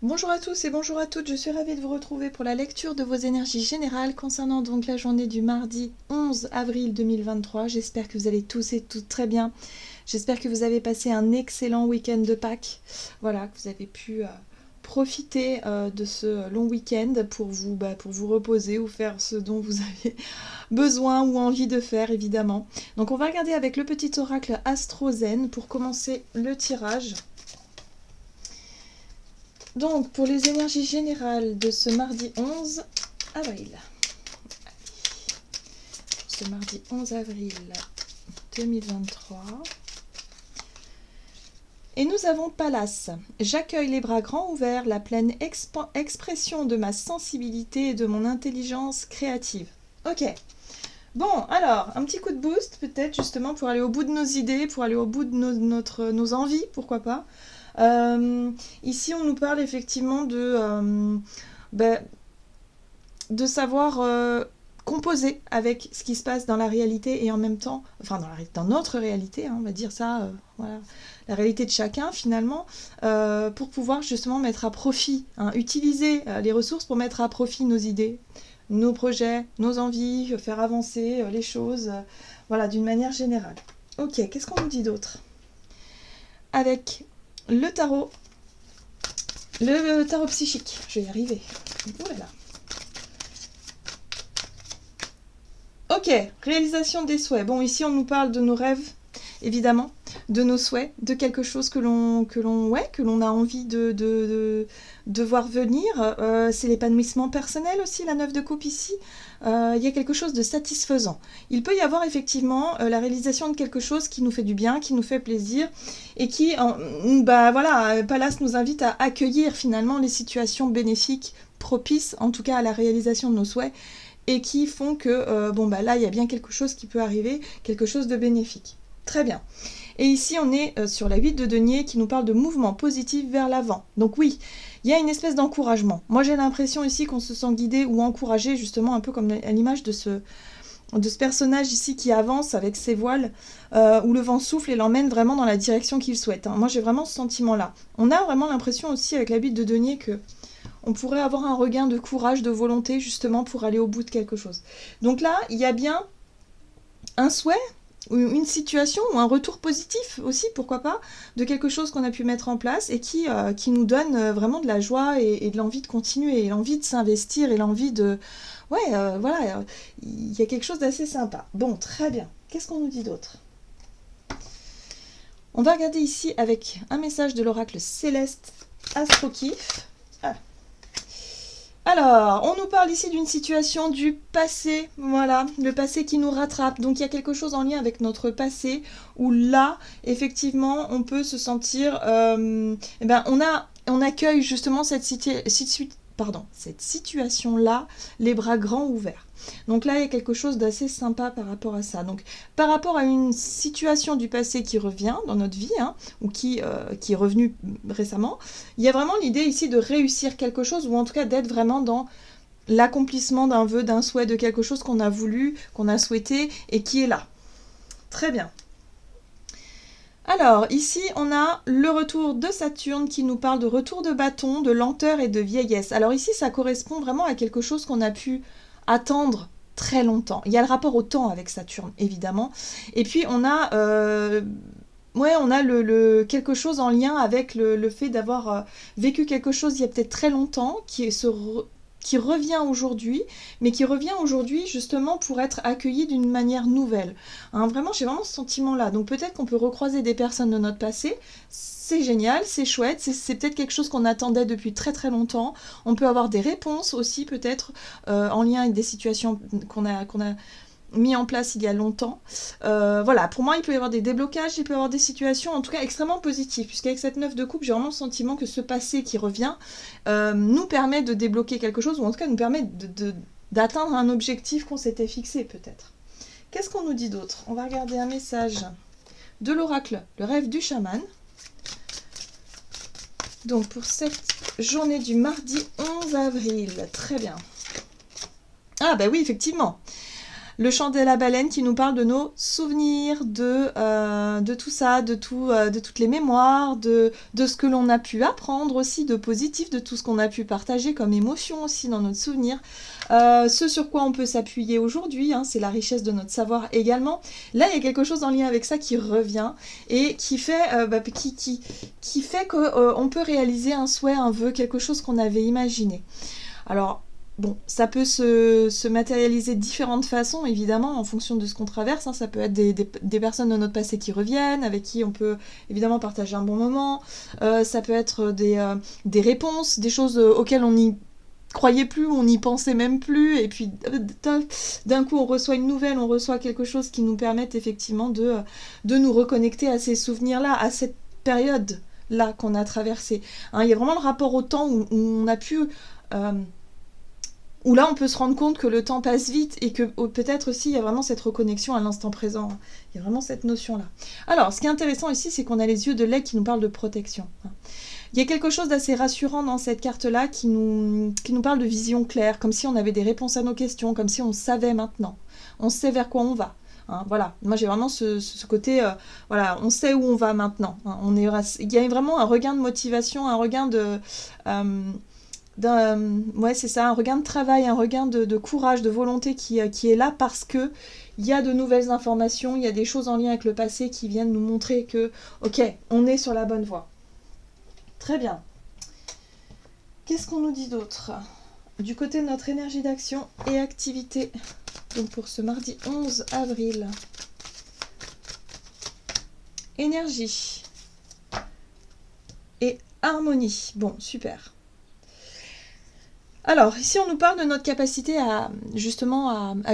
Bonjour à tous et bonjour à toutes, je suis ravie de vous retrouver pour la lecture de vos énergies générales concernant donc la journée du mardi 11 avril 2023. J'espère que vous allez tous et toutes très bien. J'espère que vous avez passé un excellent week-end de Pâques. Voilà, que vous avez pu profiter de ce long week-end pour vous reposer ou faire ce dont vous avez besoin ou envie de faire évidemment. Donc on va regarder avec le petit oracle AstroZen pour commencer le tirage. Donc, pour les énergies générales de ce mardi 11 avril. Ce mardi 11 avril 2023. Et nous avons Pallas. J'accueille les bras grands ouverts, la pleine expression de ma sensibilité et de mon intelligence créative. Ok. Bon, alors, un petit coup de boost peut-être justement pour aller au bout de nos idées, pour aller au bout de nos envies, pourquoi pas. Ici, on nous parle effectivement de savoir composer avec ce qui se passe dans la réalité et en même temps, enfin dans notre réalité, hein, on va dire ça, voilà, la réalité de chacun finalement, pour pouvoir justement mettre à profit, hein, utiliser les ressources pour mettre à profit nos idées, nos projets, nos envies, faire avancer les choses, voilà, d'une manière générale. Ok, qu'est-ce qu'on nous dit d'autre? Avec le tarot psychique, je vais y arriver. Ouh là là. Ok, réalisation des souhaits. Bon, ici on nous parle de nos rêves, évidemment, de nos souhaits, de quelque chose que l'on a envie de voir venir. C'est l'épanouissement personnel aussi, la 9 de coupe ici. Il y a quelque chose de satisfaisant. Il peut y avoir effectivement la réalisation de quelque chose qui nous fait du bien, qui nous fait plaisir, et qui, voilà, Pallas nous invite à accueillir finalement les situations bénéfiques, propices en tout cas à la réalisation de nos souhaits, et qui font que, là, il y a bien quelque chose qui peut arriver, quelque chose de bénéfique. Très bien. Et ici, on est sur la 8 de denier qui nous parle de mouvement positif vers l'avant. Donc oui, il y a une espèce d'encouragement. Moi, j'ai l'impression ici qu'on se sent guidé ou encouragé, justement, un peu comme à l'image de ce personnage ici qui avance avec ses voiles, où le vent souffle et l'emmène vraiment dans la direction qu'il souhaite. Hein. Moi, j'ai vraiment ce sentiment-là. On a vraiment l'impression aussi, avec la 8 de denier, que on pourrait avoir un regain de courage, de volonté, justement, pour aller au bout de quelque chose. Donc là, il y a bien un souhait, ou une situation, ou un retour positif aussi, pourquoi pas, de quelque chose qu'on a pu mettre en place et qui nous donne vraiment de la joie et de l'envie de continuer, et l'envie de s'investir, et l'envie de... Ouais, voilà, il y a quelque chose d'assez sympa. Bon, très bien. Qu'est-ce qu'on nous dit d'autre? On va regarder ici avec un message de l'oracle céleste Astrokif. Ah. Alors, on nous parle ici d'une situation du passé, voilà, le passé qui nous rattrape. Donc il y a quelque chose en lien avec notre passé, où là, effectivement, on peut se sentir... on accueille justement cette situation-là, les bras grands ouverts. Donc là, il y a quelque chose d'assez sympa par rapport à ça. Donc, par rapport à une situation du passé qui revient dans notre vie, hein, ou qui est revenue récemment, il y a vraiment l'idée ici de réussir quelque chose, ou en tout cas d'être vraiment dans l'accomplissement d'un vœu, d'un souhait, de quelque chose qu'on a voulu, qu'on a souhaité, et qui est là. Très bien. Alors, ici, on a le retour de Saturne qui nous parle de retour de bâton, de lenteur et de vieillesse. Alors ici, ça correspond vraiment à quelque chose qu'on a pu attendre très longtemps. Il y a le rapport au temps avec Saturne, évidemment. Et puis, on a... quelque chose en lien avec le fait d'avoir vécu quelque chose il y a peut-être très longtemps, qui revient aujourd'hui, mais qui revient aujourd'hui justement pour être accueilli d'une manière nouvelle. Hein, vraiment, j'ai vraiment ce sentiment-là. Donc peut-être qu'on peut recroiser des personnes de notre passé. C'est génial, c'est chouette, c'est peut-être quelque chose qu'on attendait depuis très très longtemps. On peut avoir des réponses aussi peut-être en lien avec des situations qu'on a mis en place il y a longtemps. Voilà, pour moi, il peut y avoir des déblocages, il peut y avoir des situations, en tout cas, extrêmement positives, puisqu'avec cette 9 de coupe, j'ai vraiment le sentiment que ce passé qui revient nous permet de débloquer quelque chose, ou en tout cas nous permet d'atteindre un objectif qu'on s'était fixé, peut-être. Qu'est-ce qu'on nous dit d'autre? On va regarder un message de l'oracle, le rêve du chaman. Donc, pour cette journée du mardi 11 avril, très bien. Ah, bah oui, effectivement. Le chant de la baleine qui nous parle de nos souvenirs, de tout ça, de toutes les mémoires, de ce que l'on a pu apprendre aussi, de positif, de tout ce qu'on a pu partager comme émotion aussi dans notre souvenir. Ce sur quoi on peut s'appuyer aujourd'hui, hein, c'est la richesse de notre savoir également. Là, il y a quelque chose en lien avec ça qui revient et qui fait, qui fait qu'on peut réaliser un souhait, un vœu, quelque chose qu'on avait imaginé. Alors, bon, ça peut se matérialiser de différentes façons, évidemment, en fonction de ce qu'on traverse. Hein. Ça peut être des personnes de notre passé qui reviennent, avec qui on peut évidemment partager un bon moment. Ça peut être des réponses, des choses auxquelles on n'y croyait plus, on n'y pensait même plus, et puis d'un coup on reçoit une nouvelle, on reçoit quelque chose qui nous permette effectivement de nous reconnecter à ces souvenirs-là, à cette période-là qu'on a traversée. Hein, il y a vraiment le rapport au temps où on a pu... où là on peut se rendre compte que le temps passe vite et que peut-être aussi il y a vraiment cette reconnexion à l'instant présent. Il y a vraiment cette notion-là. Alors, ce qui est intéressant ici, c'est qu'on a les yeux de l'aigle qui nous parlent de protection. Il y a quelque chose d'assez rassurant dans cette carte-là qui nous parle de vision claire, comme si on avait des réponses à nos questions, comme si on savait maintenant. On sait vers quoi on va. Hein, voilà, moi j'ai vraiment ce côté, voilà, on sait où on va maintenant. Hein, il y a vraiment un regain de motivation, un regain de... ouais, c'est ça, un regain de travail, un regain de courage, de volonté qui est là parce que il y a de nouvelles informations, il y a des choses en lien avec le passé qui viennent nous montrer que, ok, on est sur la bonne voie. Très bien. Qu'est-ce qu'on nous dit d'autre ? Du côté de notre énergie d'action et activité, donc pour ce mardi 11 avril. Énergie et harmonie. Bon, super. Alors, ici, on nous parle de notre capacité à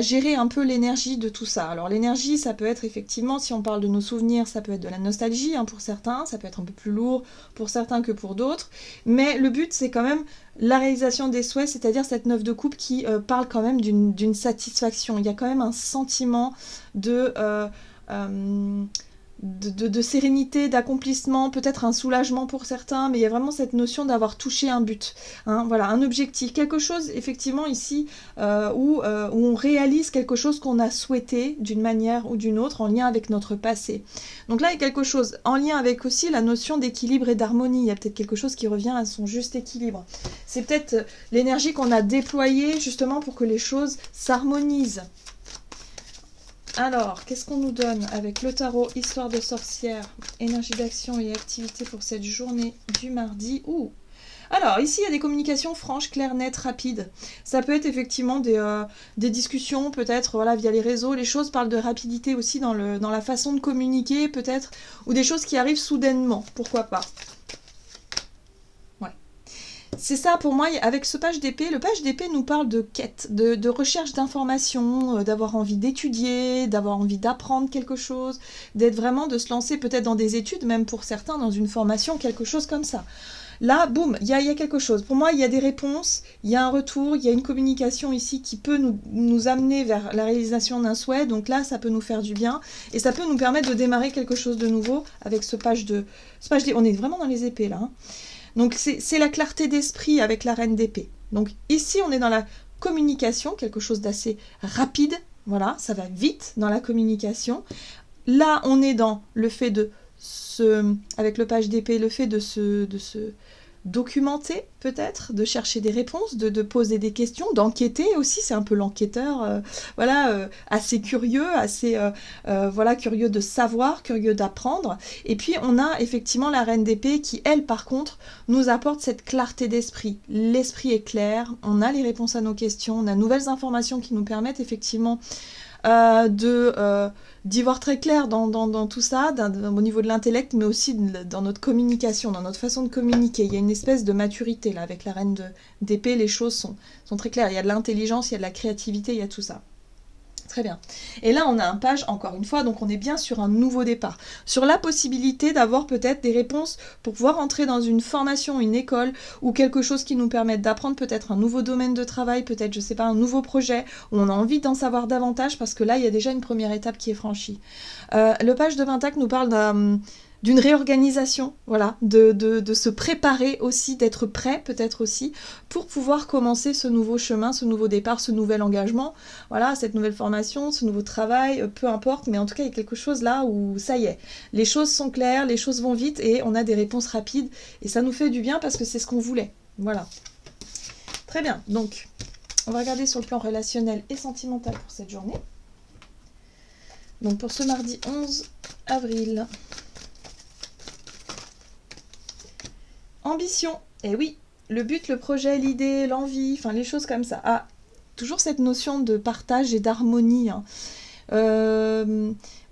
gérer un peu l'énergie de tout ça. Alors, l'énergie, ça peut être effectivement, si on parle de nos souvenirs, ça peut être de la nostalgie hein, pour certains, ça peut être un peu plus lourd pour certains que pour d'autres. Mais le but, c'est quand même la réalisation des souhaits, c'est-à-dire cette 9 de coupe qui parle quand même d'une satisfaction. Il y a quand même un sentiment de sérénité, d'accomplissement, peut-être un soulagement pour certains, mais il y a vraiment cette notion d'avoir touché un but, hein, voilà, un objectif, quelque chose effectivement ici où on réalise quelque chose qu'on a souhaité d'une manière ou d'une autre en lien avec notre passé. Donc là il y a quelque chose en lien avec aussi la notion d'équilibre et d'harmonie, il y a peut-être quelque chose qui revient à son juste équilibre. C'est peut-être l'énergie qu'on a déployée justement pour que les choses s'harmonisent. Alors, qu'est-ce qu'on nous donne avec le tarot, histoire de sorcière, énergie d'action et activité pour cette journée du mardi. Alors, ici, il y a des communications franches, claires, nettes, rapides. Ça peut être effectivement des discussions, peut-être voilà, via les réseaux. Les choses parlent de rapidité aussi dans la façon de communiquer, peut-être, ou des choses qui arrivent soudainement, pourquoi pas. C'est ça pour moi, avec ce page d'épée. Le page d'épée nous parle de quête, de recherche d'informations, d'avoir envie d'étudier, d'avoir envie d'apprendre quelque chose, d'être vraiment, de se lancer peut-être dans des études, même pour certains dans une formation, quelque chose comme ça. Là, boum, il y a quelque chose. Pour moi, il y a des réponses, il y a un retour, il y a une communication ici qui peut nous amener vers la réalisation d'un souhait. Donc là, ça peut nous faire du bien et ça peut nous permettre de démarrer quelque chose de nouveau avec ce page d'épée. On est vraiment dans les épées là, hein. Donc c'est la clarté d'esprit avec la reine d'épée. Donc ici on est dans la communication, quelque chose d'assez rapide, voilà, ça va vite dans la communication. Là on est dans le fait avec le page d'épée, le fait de se documenter peut-être, de chercher des réponses, de poser des questions, d'enquêter aussi, c'est un peu l'enquêteur, assez curieux, assez curieux de savoir, curieux d'apprendre. Et puis on a effectivement la reine d'épée qui, elle, par contre, nous apporte cette clarté d'esprit. L'esprit est clair, on a les réponses à nos questions, on a de nouvelles informations qui nous permettent effectivement d'y voir très clair dans tout ça, au niveau de l'intellect, mais aussi dans notre communication, dans notre façon de communiquer. Il y a une espèce de maturité là, avec la reine d'épée, les choses sont très claires. Il y a de l'intelligence, il y a de la créativité, il y a tout ça. Très bien. Et là, on a un page, encore une fois, donc on est bien sur un nouveau départ. Sur la possibilité d'avoir peut-être des réponses pour pouvoir entrer dans une formation, une école, ou quelque chose qui nous permette d'apprendre peut-être un nouveau domaine de travail, peut-être, je sais pas, un nouveau projet, où on a envie d'en savoir davantage, parce que là, il y a déjà une première étape qui est franchie. Le page de Pentacle nous parle d'une réorganisation, voilà, de se préparer aussi, d'être prêt peut-être aussi, pour pouvoir commencer ce nouveau chemin, ce nouveau départ, ce nouvel engagement, voilà, cette nouvelle formation, ce nouveau travail, peu importe, mais en tout cas il y a quelque chose là où ça y est, les choses sont claires, les choses vont vite et on a des réponses rapides et ça nous fait du bien parce que c'est ce qu'on voulait, voilà. Très bien, donc on va regarder sur le plan relationnel et sentimental pour cette journée. Donc pour ce mardi 11 avril. Ambition, et oui, le but, le projet, l'idée, l'envie, enfin les choses comme ça. Ah, toujours cette notion de partage et d'harmonie. Hein.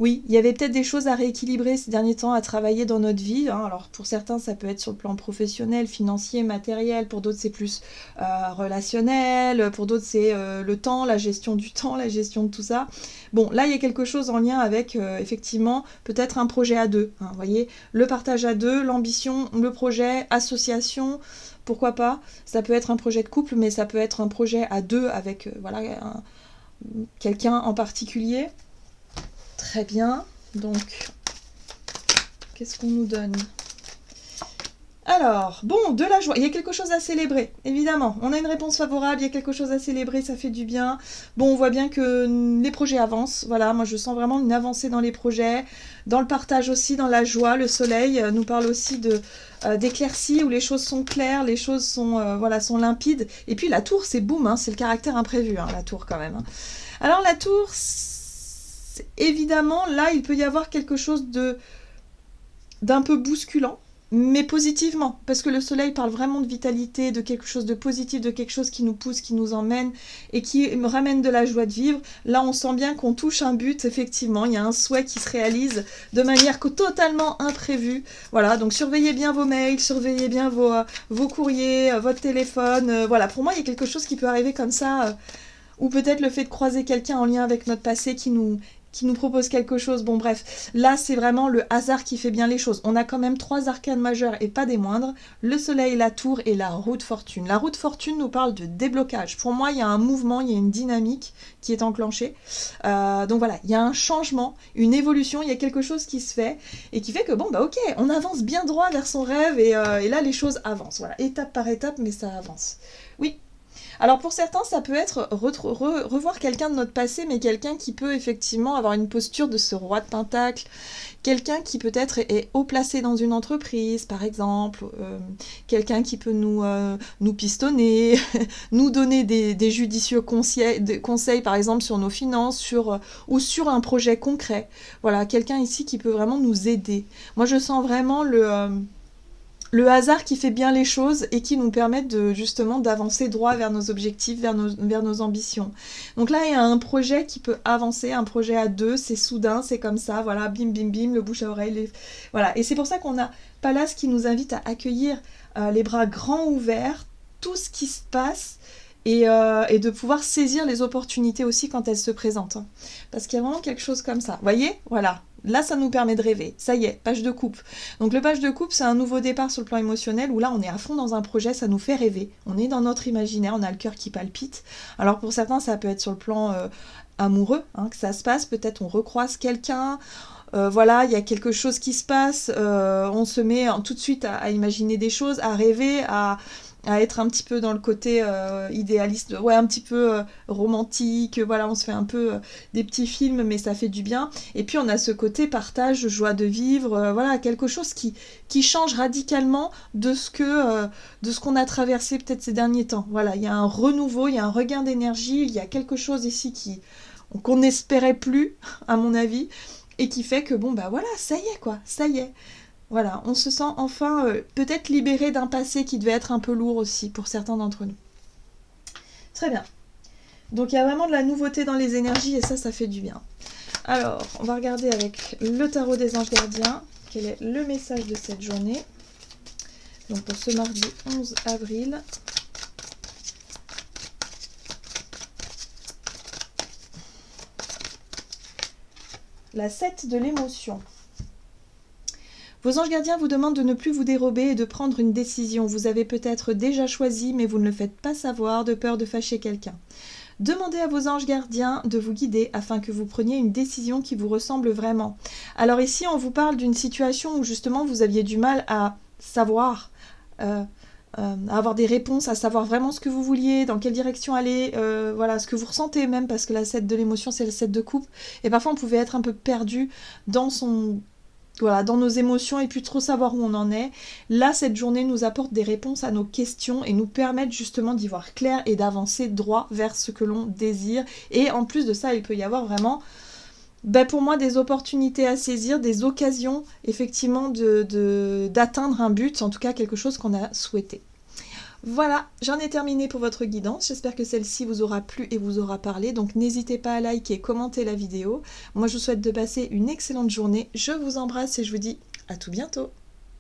Oui, il y avait peut-être des choses à rééquilibrer ces derniers temps, à travailler dans notre vie. Hein. Alors pour certains, ça peut être sur le plan professionnel, financier, matériel. Pour d'autres, c'est plus relationnel. Pour d'autres, c'est le temps, la gestion du temps, la gestion de tout ça. Bon, là, il y a quelque chose en lien avec, effectivement, peut-être un projet à deux. Hein, vous voyez, le partage à deux, l'ambition, le projet, association. Pourquoi pas? Ça peut être un projet de couple, mais ça peut être un projet à deux avec, voilà, quelqu'un en particulier. Très bien. Donc, qu'est-ce qu'on nous donne? Alors, bon, de la joie. Il y a quelque chose à célébrer, évidemment. On a une réponse favorable, il y a quelque chose à célébrer, ça fait du bien. Bon, on voit bien que les projets avancent. Voilà, moi je sens vraiment une avancée dans les projets, dans le partage aussi, dans la joie. Le soleil nous parle aussi d'éclaircies où les choses sont claires, les choses sont, voilà, sont limpides. Et puis la tour, c'est boum, hein, c'est le caractère imprévu, hein, la tour quand même. Hein. Alors la tour, évidemment, là, il peut y avoir quelque chose d'un peu bousculant, mais positivement, parce que le soleil parle vraiment de vitalité, de quelque chose de positif, de quelque chose qui nous pousse, qui nous emmène et qui me ramène de la joie de vivre. Là, on sent bien qu'on touche un but, effectivement, il y a un souhait qui se réalise de manière totalement imprévue. Voilà, donc surveillez bien vos mails, surveillez bien vos courriers, votre téléphone. Voilà, pour moi, il y a quelque chose qui peut arriver comme ça, ou peut-être le fait de croiser quelqu'un en lien avec notre passé qui nous propose quelque chose. Bon bref, là c'est vraiment le hasard qui fait bien les choses. On a quand même 3 arcanes majeures et pas des moindres, le soleil, la tour et la roue de fortune. La roue de fortune nous parle de déblocage. Pour moi, il y a un mouvement, il y a une dynamique qui est enclenchée. Donc voilà, il y a un changement, une évolution, il y a quelque chose qui se fait et qui fait que bon bah ok, on avance bien droit vers son rêve et là les choses avancent. Voilà, étape par étape, mais ça avance. Oui. Alors pour certains, ça peut être revoir quelqu'un de notre passé, mais quelqu'un qui peut effectivement avoir une posture de ce roi de pentacle, quelqu'un qui peut-être est haut placé dans une entreprise, par exemple, quelqu'un qui peut nous pistonner, nous donner des judicieux conseils, par exemple, sur nos finances, ou sur un projet concret. Voilà, quelqu'un ici qui peut vraiment nous aider. Moi, je sens vraiment le hasard qui fait bien les choses et qui nous permet justement d'avancer droit vers nos objectifs, vers nos ambitions. Donc là, il y a un projet qui peut avancer, un projet à deux, c'est soudain, c'est comme ça, voilà, bim, bim, bim, le bouche à oreille, voilà. Et c'est pour ça qu'on a Pallas qui nous invite à accueillir les bras grands ouverts, tout ce qui se passe, et de pouvoir saisir les opportunités aussi quand elles se présentent. Hein. Parce qu'il y a vraiment quelque chose comme ça. Vous voyez ? Voilà. Là, ça nous permet de rêver. Ça y est, page de coupe. Donc le page de coupe, c'est un nouveau départ sur le plan émotionnel où là, on est à fond dans un projet, ça nous fait rêver. On est dans notre imaginaire, on a le cœur qui palpite. Alors pour certains, ça peut être sur le plan amoureux, hein, que ça se passe. Peut-être on recroise quelqu'un. Voilà, il y a quelque chose qui se passe. On se met tout de suite à imaginer des choses, à rêver, à être un petit peu dans le côté idéaliste, ouais, un petit peu romantique, voilà, on se fait un peu des petits films, mais ça fait du bien. Et puis on a ce côté partage, joie de vivre, voilà, quelque chose qui change radicalement de ce qu'on a traversé peut-être ces derniers temps. Voilà, il y a un renouveau, il y a un regain d'énergie, il y a quelque chose ici qu'on n'espérait plus, à mon avis, et qui fait que bon, bah voilà, ça y est quoi, ça y est. Voilà, on se sent enfin peut-être libéré d'un passé qui devait être un peu lourd aussi pour certains d'entre nous. Très bien. Donc il y a vraiment de la nouveauté dans les énergies et ça fait du bien. Alors, on va regarder avec le tarot des anges gardiens, quel est le message de cette journée. Donc pour ce mardi 11 avril. La 7 de l'émotion. Vos anges gardiens vous demandent de ne plus vous dérober et de prendre une décision. Vous avez peut-être déjà choisi, mais vous ne le faites pas savoir de peur de fâcher quelqu'un. Demandez à vos anges gardiens de vous guider afin que vous preniez une décision qui vous ressemble vraiment. Alors ici, on vous parle d'une situation où justement vous aviez du mal à savoir, à avoir des réponses, à savoir vraiment ce que vous vouliez, dans quelle direction aller, voilà, ce que vous ressentez même, parce que la 7 de l'émotion, c'est le 7 de coupe. Et parfois, on pouvait être un peu perdu dans son... Voilà, dans nos émotions et puis trop savoir où on en est. Là, cette journée nous apporte des réponses à nos questions et nous permettent justement d'y voir clair et d'avancer droit vers ce que l'on désire. Et en plus de ça, il peut y avoir vraiment, pour moi, des opportunités à saisir, des occasions effectivement d'atteindre un but, en tout cas quelque chose qu'on a souhaité. Voilà, j'en ai terminé pour votre guidance. J'espère que celle-ci vous aura plu et vous aura parlé. Donc n'hésitez pas à liker, commenter la vidéo. Moi, je vous souhaite de passer une excellente journée. Je vous embrasse et je vous dis à tout bientôt.